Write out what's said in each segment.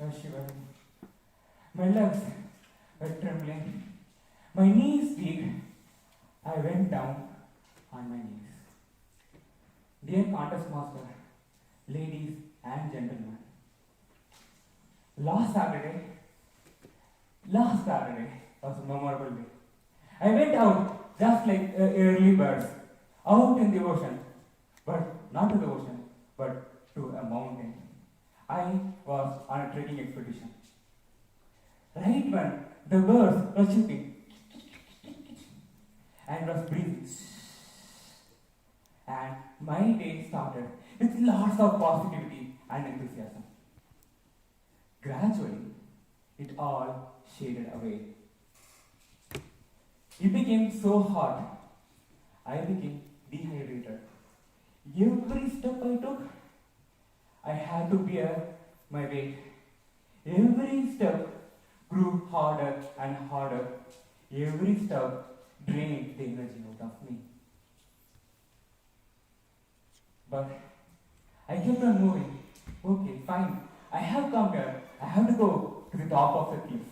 was shivering. My legs were trembling. My knees weak. I went down on my knees. Dear contest master, ladies and gentlemen, last Saturday was a memorable day. I went out just like early birds, out in the ocean, but not to the ocean, but to a mountain. I was on a trekking expedition. Right when the birds were chirping and was breathing, and my day started with lots of positivity and enthusiasm. Gradually, it all shaded away. It became so hot, I became dehydrated. Every step I took, I had to bear my weight. Every step grew harder and harder. Every step drained the energy out of me. But I kept on moving. Okay, fine. I have come here. I have to go to the top of the cliff.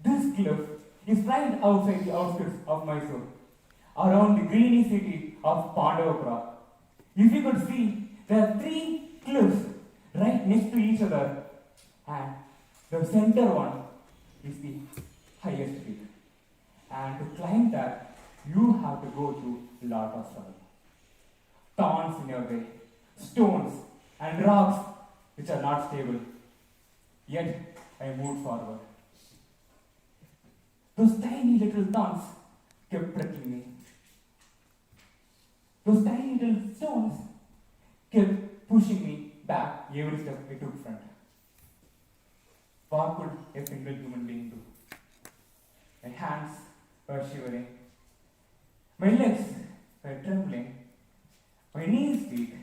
This cliff is right outside the outskirts of Mysore, around the greeny city of Pandavapura. If you could see, there are 3 cliffs right next to each other, and the center one is the highest peak. And to climb that, you have to go through a lot of struggle. Thorns in your way, stones and rocks which are not stable. Yet I moved forward. Those tiny little thorns kept pricking me. Those tiny little stones kept pushing me back every step I took front. What could a single human being do? My hands were shivering. My legs were trembling. My knees weak.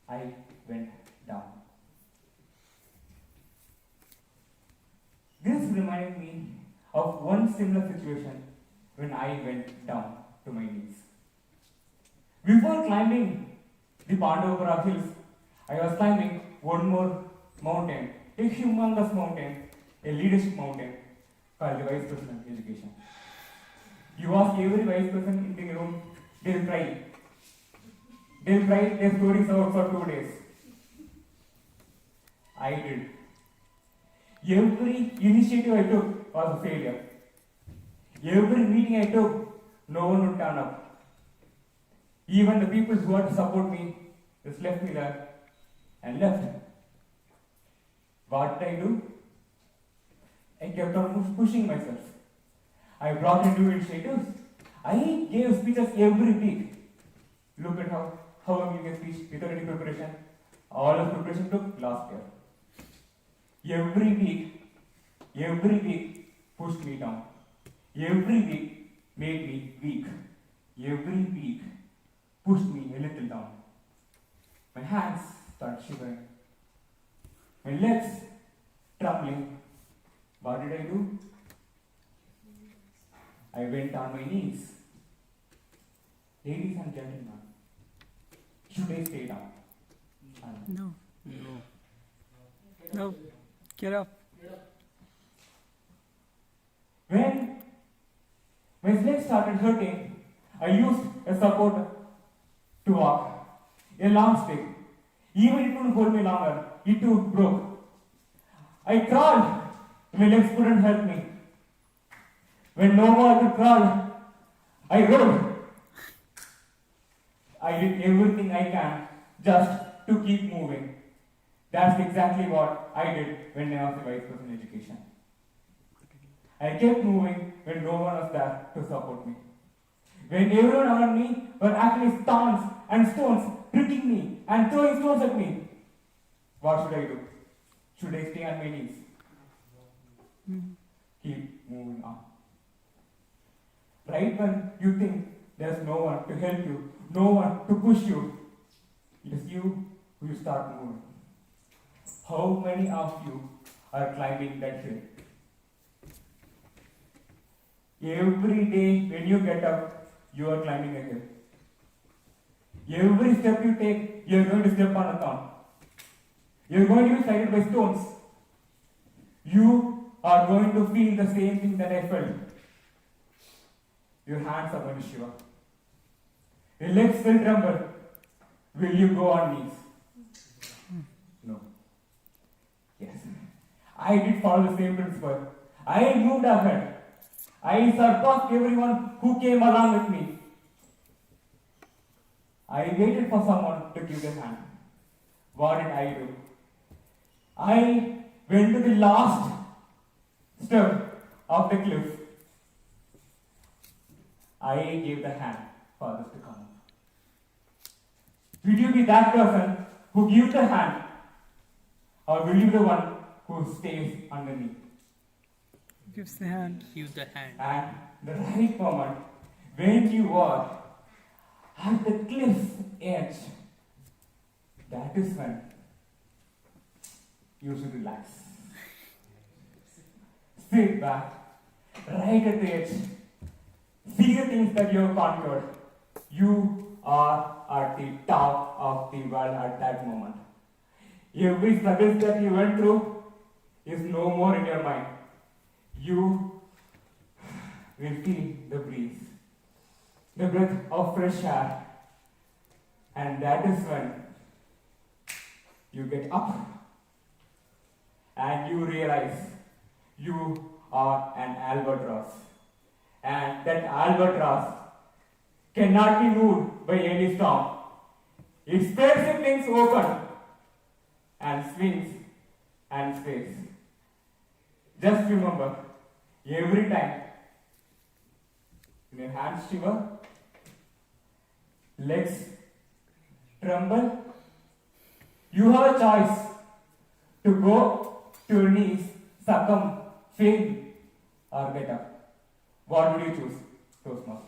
I went down. This reminded me of one similar situation when I went down to my knees. Before climbing the Pandavapura hills, I was climbing one more mountain, a humongous mountain, a leadership mountain called the Vice President Education. You ask every vice president in the room, they'll cry. They'll write their stories out for 2 days. I did. Every initiative I took was a failure. Every meeting I took, no one would turn up. Even the people who had to support me just left me there and left. What did I do? I kept on pushing myself. I brought in new initiatives. I gave speeches every week. Look at how I'm giving a speech without any preparation. All of preparation took last year. Every week pushed me down. Every week made me weak. Every week pushed me a little down. My hands started shivering. My legs trembling. What did I do? I went on my knees. Ladies and gentlemen, should I stay down? No. No. Get up. When my legs started hurting, I used a support to walk, a long stick. Even it couldn't hold me longer, it too broke. I crawled, my legs couldn't help me. When no more I could crawl, I rode. I did everything I can just to keep moving. That's exactly what I did when I was a vice president in education. I kept moving when no one was there to support me. When everyone around me were actually thorns and stones pricking me and throwing stones at me, what should I do? Should I stay on my knees? Keep moving on. Right when you think there's no one to help you, no one to push you, it is you who start moving. How many of you are climbing that hill? Every day when you get up, you are climbing a hill. Every step you take, you are going to step on a thorn. You're going to be frightened by stones. You are going to feel the same thing that I felt. Your hands are going to shiver. Your legs will tremble. Will you go on knees? No. Yes. I did follow the same principle. I moved ahead. I surpassed everyone who came along with me. I waited for someone to give the hand. What did I do? I went to the last step of the cliff. I gave the hand for others to come up. Will you be that person who gives the hand, or will you be the one who stays underneath? Gives the hand. Give the hand. And the right moment, when you are at the cliff's edge, that is when you should relax. Sit back, right at the edge. See the things that you have conquered. You are at the top of the world at that moment. Every struggle that you went through is no more in your mind. You will feel the breeze, the breath of fresh air, and that is when you get up and you realize you are an albatross, and that albatross cannot be moved by any storm. It spreads its wings open and swings and stays. Just remember, every time when your hands shiver, legs tremble, you have a choice to go to your knees, succumb, faint, or get up. What would you choose, Toastmaster?